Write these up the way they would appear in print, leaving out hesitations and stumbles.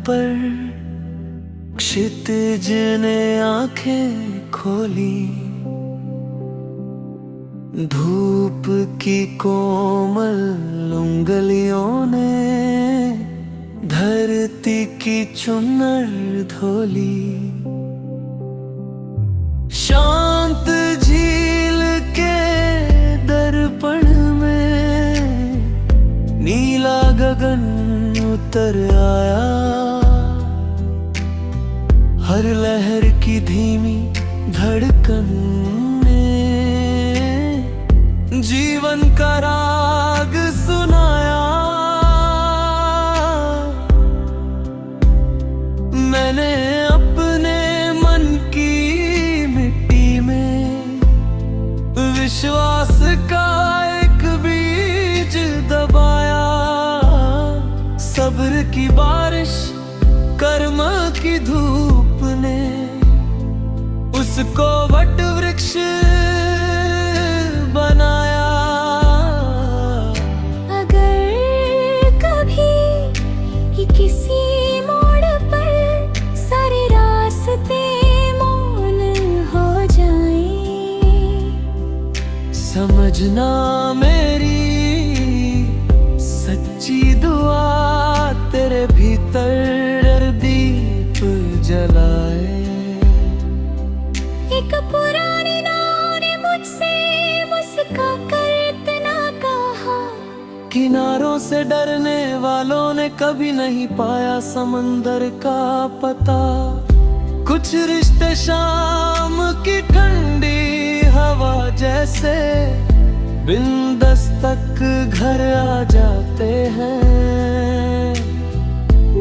पर क्षितिज ने आंखें खोली। धूप की कोमल उंगलियों ने धरती की चुनर धोली। शांत झील के दर्पण में नीला गगन उतर आया। हर लहर की धीमी धड़कन ने जीवन का राग सुनाया। मैंने अपने मन की मिट्टी में विश्वास का एक बीज दबाया। सब्र की बारिश कर्म की धूप ने उसको वट वृक्ष बनाया। अगर कभी किसी मोड़ पर सारे रास्ते मौन हो जाएं, समझना मेरी सच्ची दुआ तेरे भीतर दीप जलाए। एक पुरानी नाव ने मुझसे मुस्का कर इतना कहा, किनारों से डरने वालों ने कभी नहीं पाया समंदर का पता। कुछ रिश्ते शाम की ठंडी हवा जैसे बिन दस्तक घर आ जाते हैं।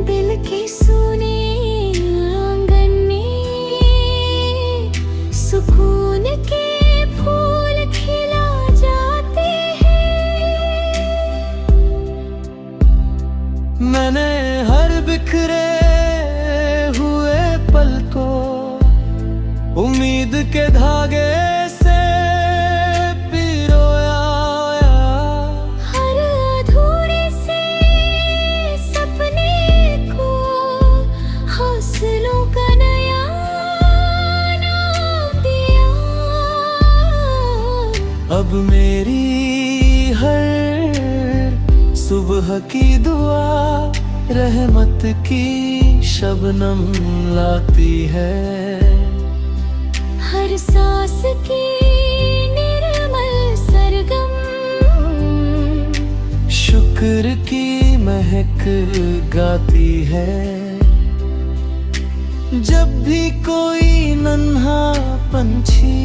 दिल के सूने आंगन में सुकून के फूल खिला जाते हैं। मैंने हर बिखरे हुए पल को उम्मीद के धागे से पिरोया। हर अधूरे से सपने को हौसलों का नया नाम दिया। अब मेरी हर सुबह की दुआ रहमत की शबनम लाती है। हर सांस की निर्मल सरगम शुक्र की महक गाती है। जब भी कोई नन्हा पंछी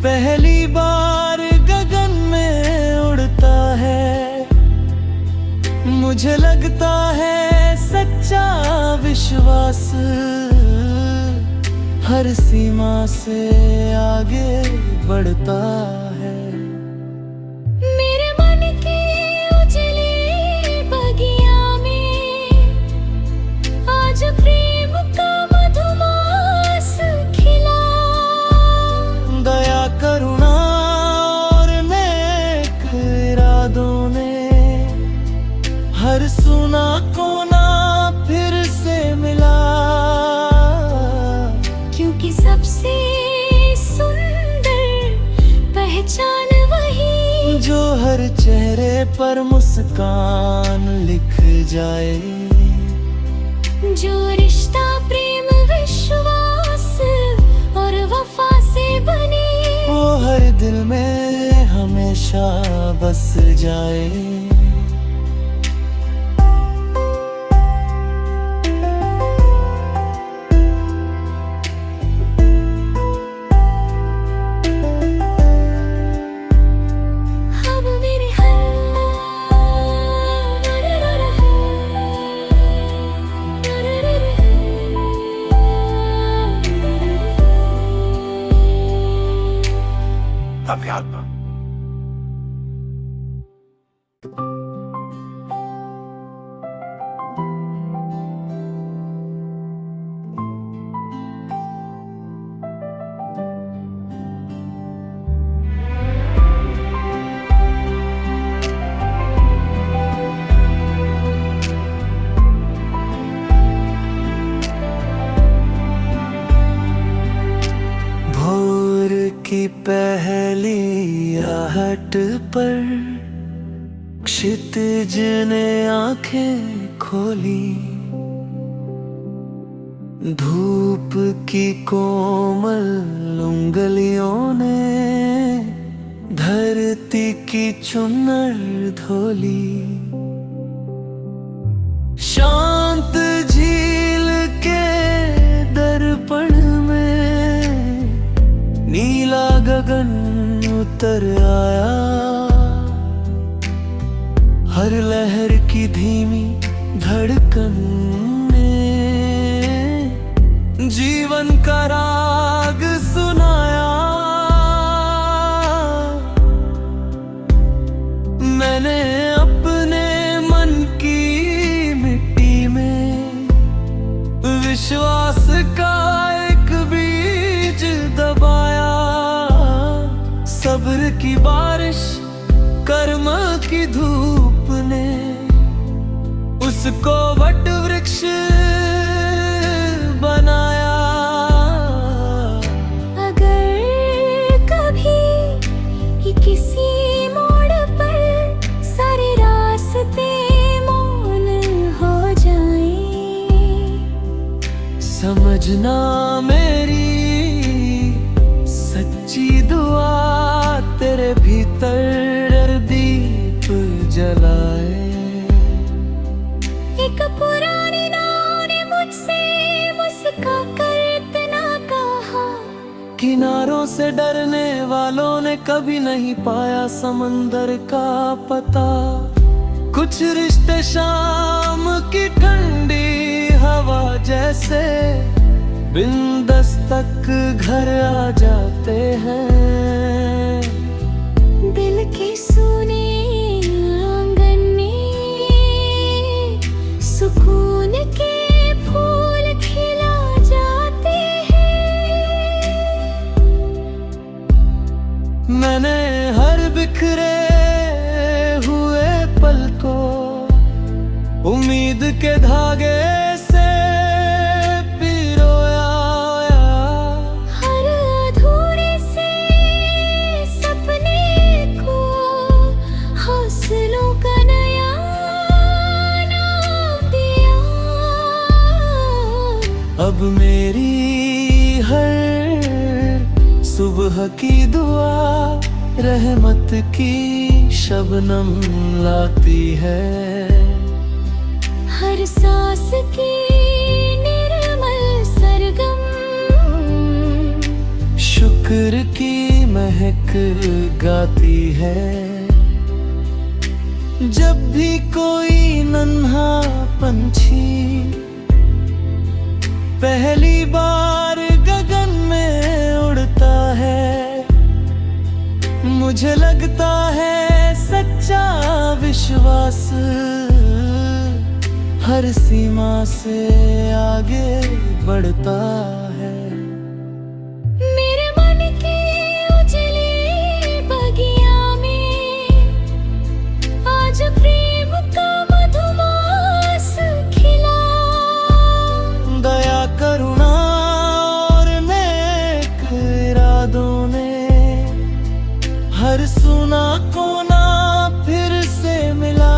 पहली बार गगन में उड़ता है, मुझे लगता है सच्चा विश्वास हर सीमा से आगे बढ़ता है। मेरे मन की उजली बगिया में आज प्रेम का मधुमास खिला। दया करुणा और नेक इरादों ने हर सुना कोना फिर से मिला। क्योंकि सबसे सुंदर पहचान वही जो हर चेहरे पर मुस्कान लिख जाए। जो रिश्ता प्रेम विश्वास और वफा से बने, वो हर दिल में हमेशा बस जाए। अध्यात्म की पहली आहट पर क्षितिज ने आंखें खोली। धूप की कोमल उंगलियों ने धरती की चुनर धोली। शांत झील के दर्पण में नीला गगन उतर आया। हर लहर की धीमी धड़कन ने जीवन का राग सुनाया। मैंने अपने मन की मिट्टी में विश्वास का एक बीज दबाया। सब्र की बारिश कर्म की धूप ने उसको वट वृक्ष बनाया। अगर कभी ही किसी मोड़ पर सारे रास्ते मौन हो जाएं, समझना मेरी सच्ची दुआ तेरे भीतर दीप जलाए। एक पुरानी नाव ने मुझसे मुस्का कर इतना कहा, किनारों से डरने वालों ने कभी नहीं पाया समंदर का पता। कुछ रिश्ते शाम की ठंडी हवा जैसे बिन दस्तक घर आ जाते हैं। दिल के सूने आंगन में सुकून के फूल खिला जाते हैं। मैंने हर बिखरे हुए पल को उम्मीद के धागे से पिरोया। हर अधूरे से सपने को हौसलों का नया नाम दिया। अब मेरी हर सुबह की दुआ रहमत की शबनम लाती है। हर सांस की निर्मल सरगम शुक्र की महक गाती है। जब भी कोई नन्हा पंछी पहली बार गगन में उड़ता है, मुझे लगता है सच्चा विश्वास हर सीमा से आगे बढ़ता है। मेरे मन की उजली बगिया में आज प्रेम का मधुमास खिला। दया करुणा और नेक इरादों ने हर सुना कोना फिर से मिला।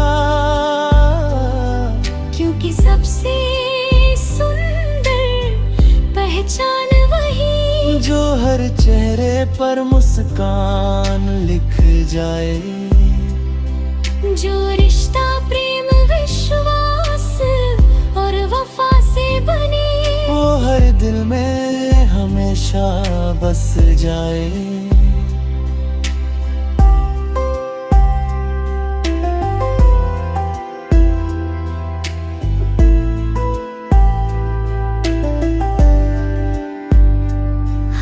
क्योंकि सबसे सुंदर पहचान वही जो हर चेहरे पर मुस्कान लिख जाए। जो रिश्ता प्रेम विश्वास और वफा से बने, वो हर दिल में हमेशा बस जाए।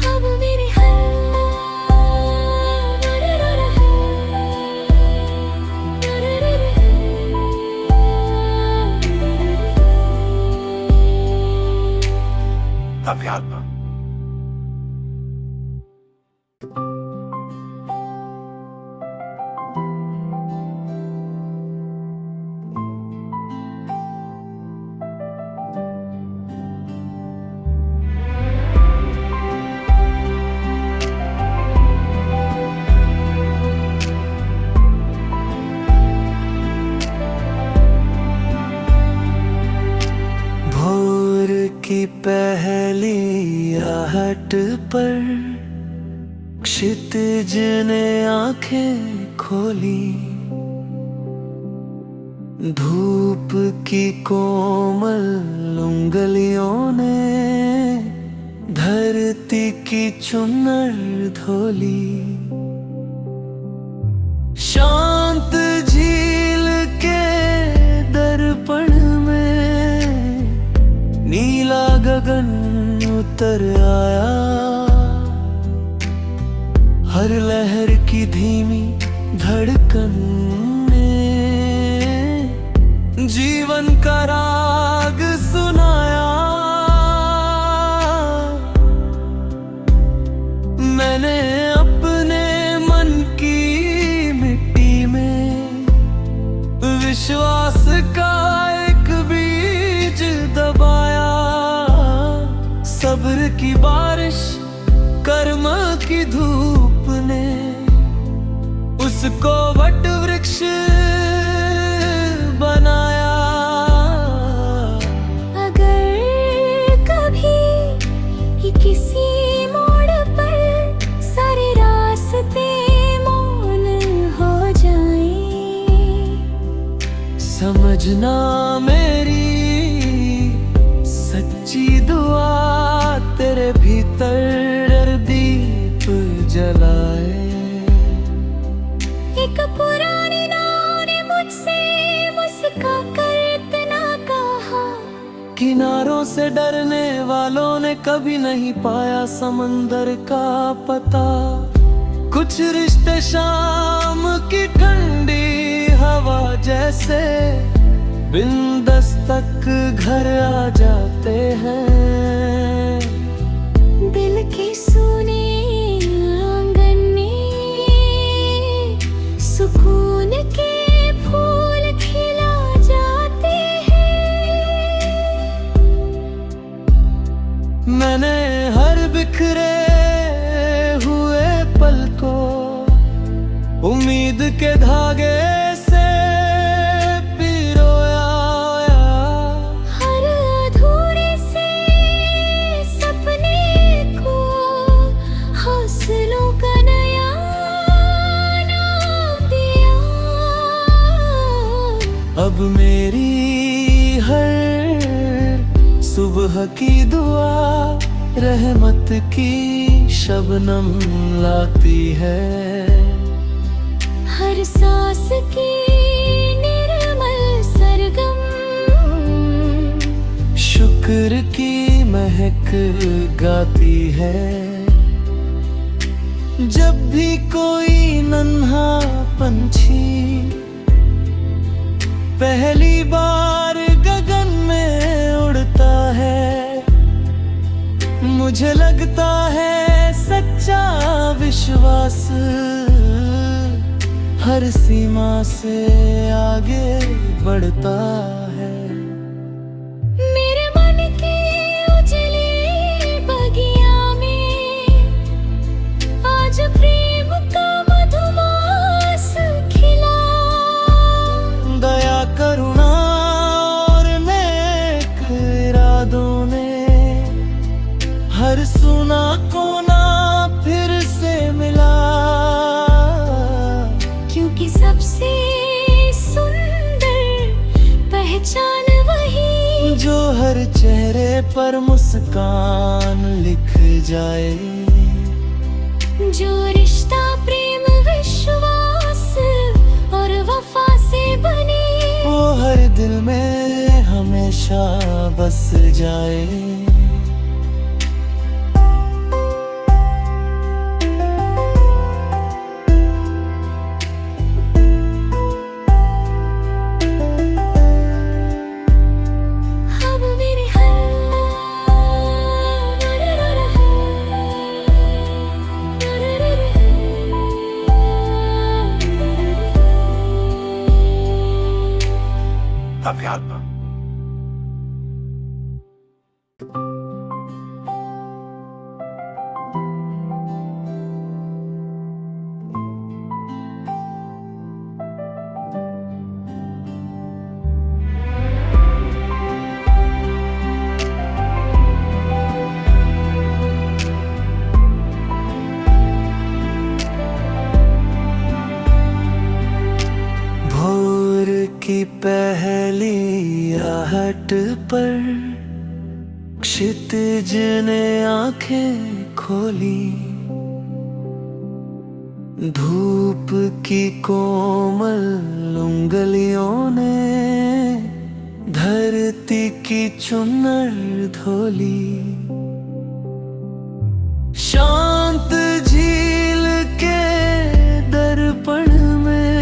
अब मेरे अभियान की पहली आहट पर क्षितिज ने आंखें खोली। धूप की कोमल उंगलियों ने धरती की चुनर धोली। शांत झील के दर्पण में नीला गगन उतर आया। हर लहर की धीमी धड़कन ने जीवन का राग सुनाया। मैंने अपने मन की मिट्टी में विश्वास का एक बीज दबाया। सब्र की बारिश कर्म की धूप ने उसको वट वृक्ष बनाया। अगर कभी किसी मोड़ पर सारे रास्ते मौन हो जाएं, समझना मेरी सच्ची दुआ तेरे भीतर दीप जलाए। एक पुरानी नाव ने मुझसे मुस्का कर इतना कहा, किनारों से डरने वालों ने कभी नहीं पाया समंदर का पता। कुछ रिश्ते शाम की ठंडी हवा जैसे बिन दस्तक घर आ जाते हैं। दिल के सूने आंगन में सुकून के फूल खिला जाते हैं। मैंने हर बिखरे हुए पल को उम्मीद के धागे से पिरोया। हर अधूरे से सपने को हौसलों का नया नाम दिया। अब मेरी हर सुबह की दुआ रहमत की शबनम लाती है। हर सांस की निर्मल सरगम शुक्र की महक गाती है। जब भी कोई नन्हा पंछी पहली बार गगन में उड़ता है, मुझे लगता है सच्चा विश्वास हर सीमा से आगे बढ़ता है। मेरे मन की उजली बगिया में आज प्रेम का मधुमास खिला। दया करुणा और नेक इरादों ने हर सुना कोना फिर से मिला। क्योंकि सबसे सुंदर पहचान वही जो हर चेहरे पर मुस्कान लिख जाए। जो रिश्ता प्रेम विश्वास और वफा से बने, वो हर दिल में हमेशा बस जाए। अभियान क्षितिज ने आंखें खोली, धूप की कोमल उंगलियों ने धरती की चुनर धोली। शांत झील के दर्पण में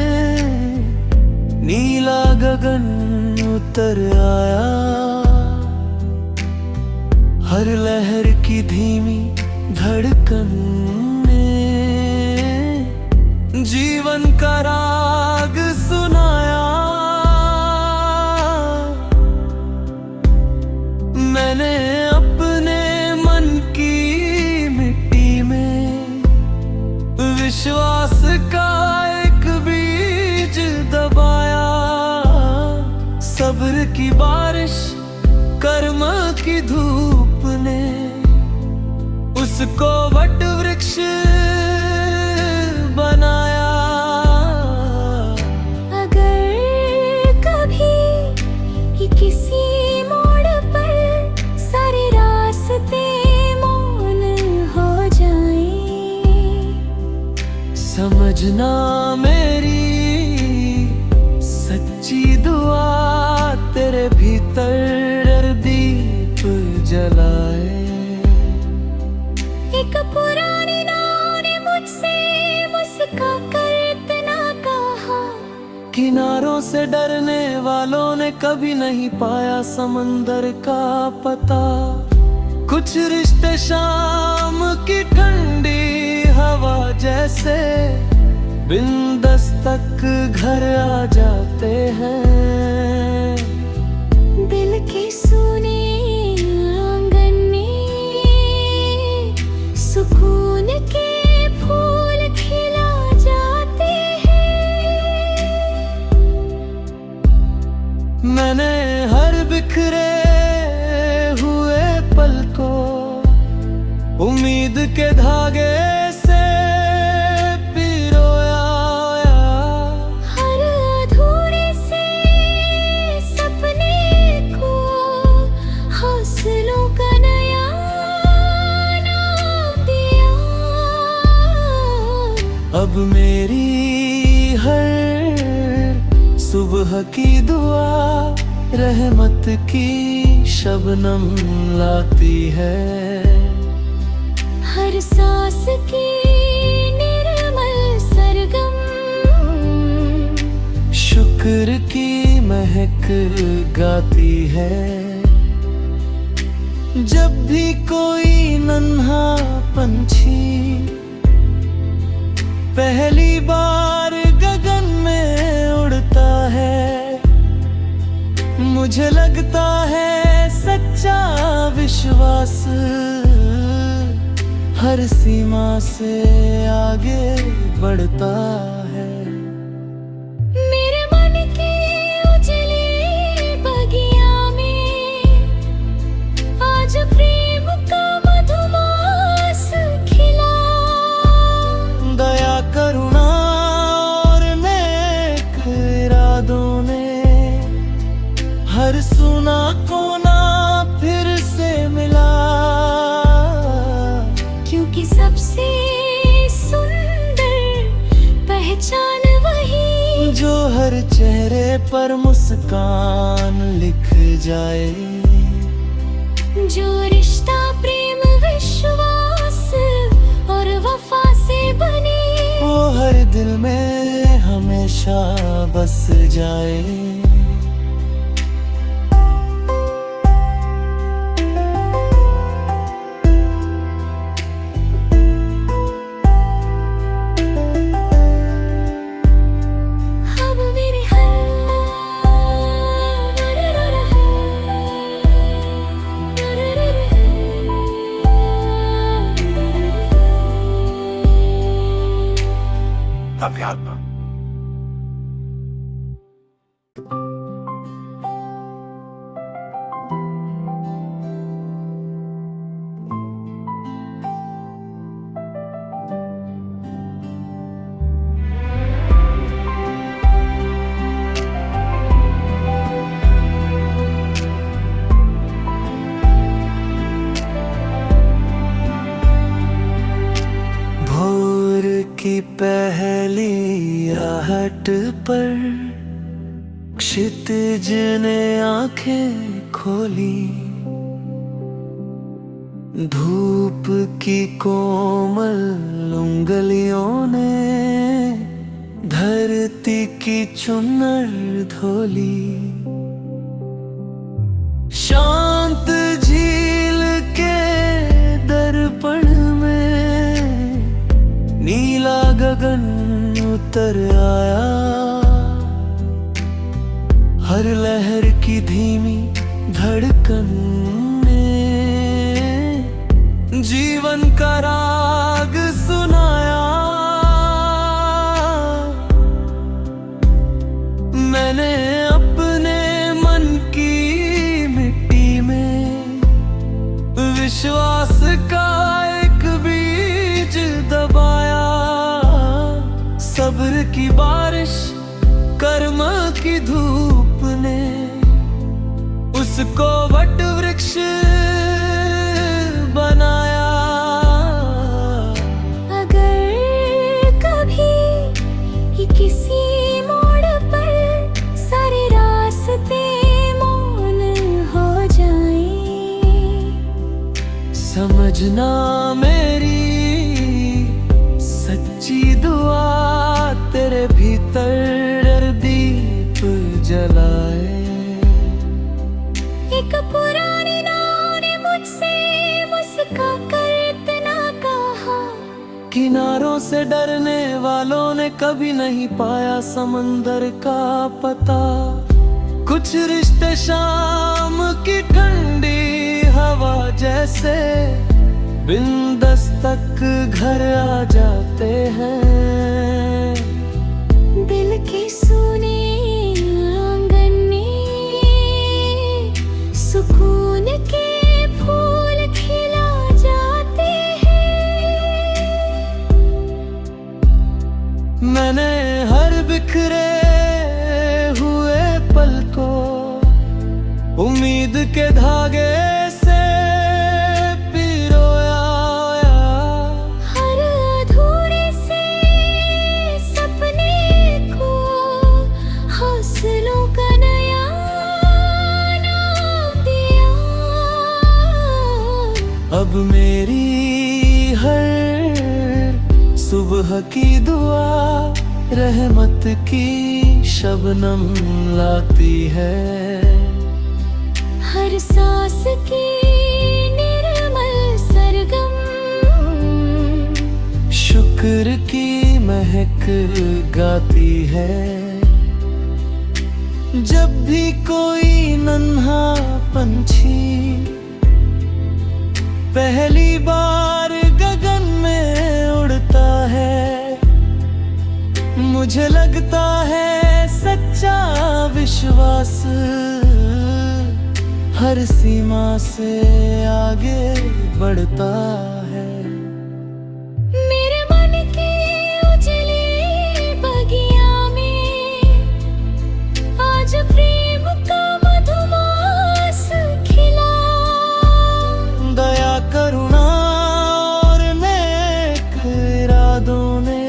नीला गगन उतर आया, हर लहर की धीमी धड़कन ने जीवन का राग सुनाया। मैंने अपने मन की मिट्टी में विश्वास का एक बीज दबाया। सब्र की बारिश कर्म की धूप ने उसको वट वृक्ष बनाया। अगर कभी ये किसी मोड़ पर सारे रास्ते मौन हो जाएं, समझना मेरी सच्ची दुआ तेरे भीतर दीप जलाए। एक पुरानी नाव ने मुझसे मुस्का कर इतना कहा, किनारों से डरने वालों ने कभी नहीं पाया समंदर का पता। कुछ रिश्ते शाम की ठंडी हवा जैसे बिन दस्तक घर आ जाते हैं। दिल के सूने आंगन में सुकून के फूल खिला जाते हैं। मैंने हर बिखरे हुए पल को उम्मीद के धागे से पिरोया। हर अधूरे से सपने को हौसलों का नया नाम दिया। अब मेरी हर सुबह की दुआ रहमत की शबनम लाती है। हर सांस की निर्मल सरगम शुक्र की महक गाती है। जब भी कोई नन्हा पंछी पहली बार गगन में उड़ता है, मुझे लगता है सच्चा विश्वास हर सीमा से आगे बढ़ता है। मेरे मन की उजली बगिया में आज प्रेम का मधुमास खिला। दया करुणा और नेक इरादों ने हर सुना कोना फिर से मिला। क्योंकि सबसे सुंदर पहचान वही जो हर चेहरे पर मुस्कान लिख जाए। जो रिश्ता प्रेम विश्वास और वफा से बने, वो हर दिल में हमेशा बस जाए। अध्यात्म की पहली आहट पर क्षितिज ने आंखें खोली। धूप की कोमल उंगलियों ने धरती की चुनर धोली। शांत झील के दर्पण में नीला गगन उतर आया। हर लहर की धीमी धड़कन ने जीवन का राग सुनाया। मैंने अपने मन की मिट्टी में विश्वास का एक बीज दबाया। सब्र की बारिश कर्म की धूप ने उसको वट वृक्ष बनाया। अगर कभी ये किसी मोड़ पर सारे रास्ते मौन हो जाएं, समझना मेरी सच्ची दुआ तेरे भीतर दीप जलाए। एक पुरानी नाव ने मुझसे मुस्का कर इतना कहा, किनारों से डरने वालों ने कभी नहीं पाया समंदर का पता। कुछ रिश्ते शाम की ठंडी हवा जैसे बिन दस्तक घर आ जाते हैं। दिल के सूने आंगन में सुकून के फूल खिला जाते हैं। मैंने हर बिखरे हुए पल को उम्मीद के धागे से पिरोया। हर अधूरे से सपने को हौसलों का नया नाम दिया। अब मेरी हर सुबह की दुआ रहमत की शबनम लाती है। हर सांस की निर्मल सरगम शुक्र की महक गाती है। जब भी कोई नन्हा पंछी पहली बार गगन में उड़ता है, मुझे लगता है सच्चा विश्वास हर सीमा से आगे बढ़ता है। मेरे मन की उजली बगिया में आज प्रेम का मधुमास खिला। दया करुणा और नेक इरादों ने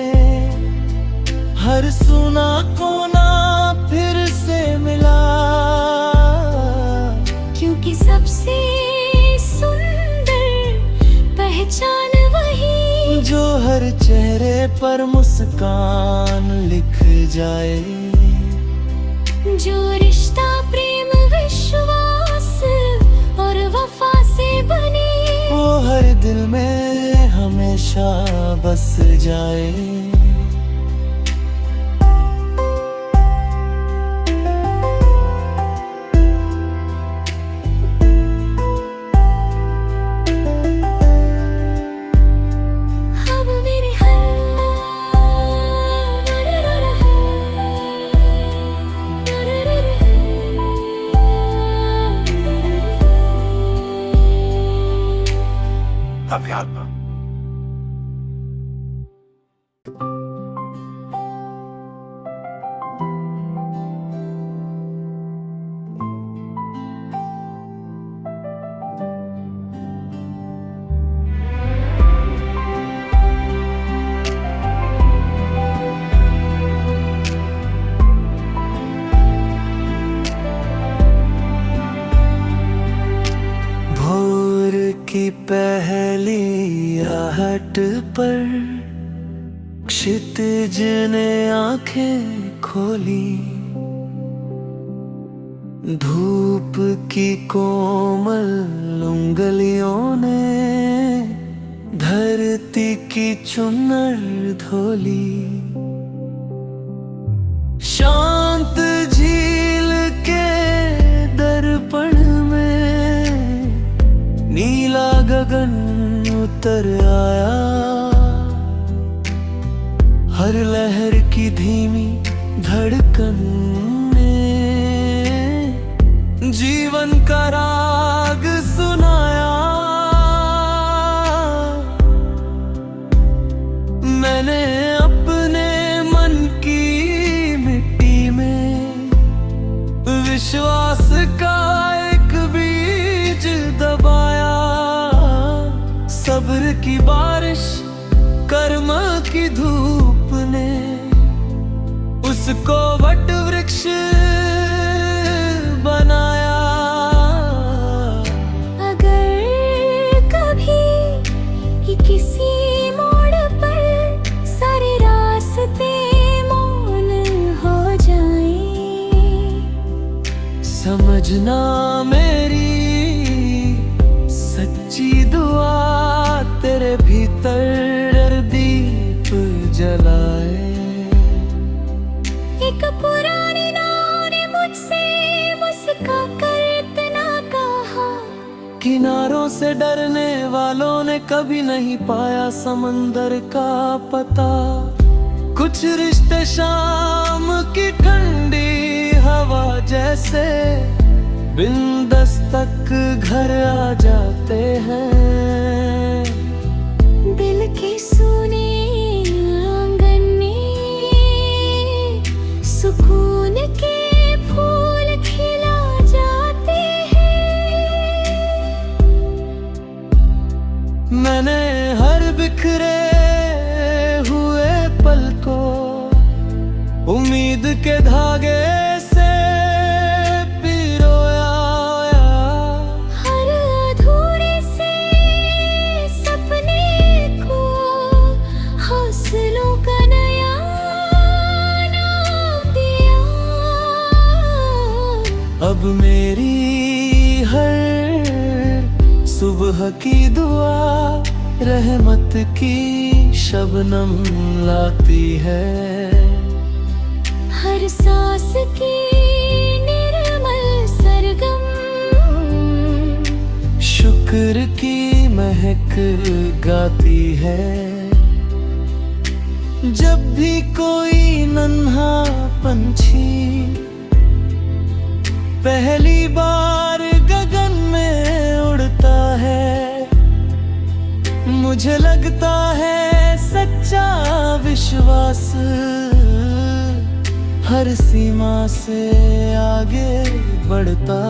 हर सुना कोना फिर से मिला। क्योंकि सबसे सुंदर पहचान वही जो हर चेहरे पर मुस्कान लिख जाए। जो रिश्ता प्रेम विश्वास और वफा से बने, वो हर दिल में हमेशा बस जाए। अभियान की पहली आहट पर क्षितिज ने आंखें खोली। धूप की कोमल उंगलियों ने धरती की चुनर धोली। शांत झील के दर्पण में नीला गगन उतर आया। हर लहर की धीमी धड़कन ने जीवन का राग सुनाया। मैंने अपने मन की मिट्टी में विश्वास का एक बीज दबाया। सब्र की बारिश कर्म की धूप ने उसको वट वृक्ष बनाया। अगर कभी ही किसी मोड़ पर सारे रास्ते मौन हो जाएं, समझना मेरी सच्ची दुआ तेरे भीतर दीप जलाए। एक पुरानी नाव ने मुझसे मुस्का कर इतना कहा, किनारों से डरने वालों ने कभी नहीं पाया समंदर का पता। कुछ रिश्ते शाम की ठंडी हवा जैसे बिन दस्तक घर आ जाते हैं। दिल के सूने आंगन में सुकून के फूल खिला जाते हैं। मैंने हर बिखरे हुए पल को उम्मीद के धागे से पिरोया। हर अधूरे से सपने को हौसलों का नया नाम दिया। अब मेरी हर सुबह की दुआ रहमत की शबनम लाती है। हर सांस की निर्मल सरगम शुक्र की महक गाती है। जब भी कोई नन्हा पंछी पहली बार गगन में उड़ता है, मुझे लगता है सच्चा विश्वास हर सीमा से आगे बढ़ता